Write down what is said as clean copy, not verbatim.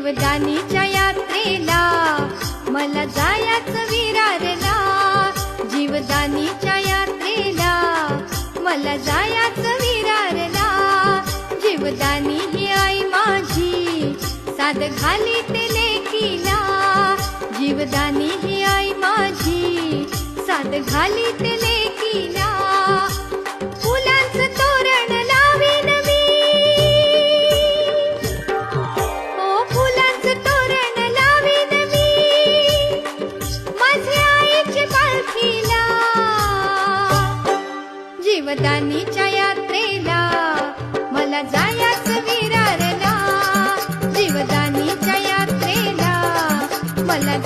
जीवदानीच्या यात्रेला मला जायचं विरारला, जीवदानीच्या यात्रेला मला जायचं विरारला। जीवदानी ही आई माझी साद घालीते लेकीला, जीवदानी ही आई माझी साद घालीते लेकीला। फुलांचं तोरण लावीन मी, ओ फुलांचं तोरण लावीन मी माझ्या आईच्या पालखीला। जीवदानीच्या यात्रेला मला जायचं विरारला, जीवदानीच्या यात्रेला मला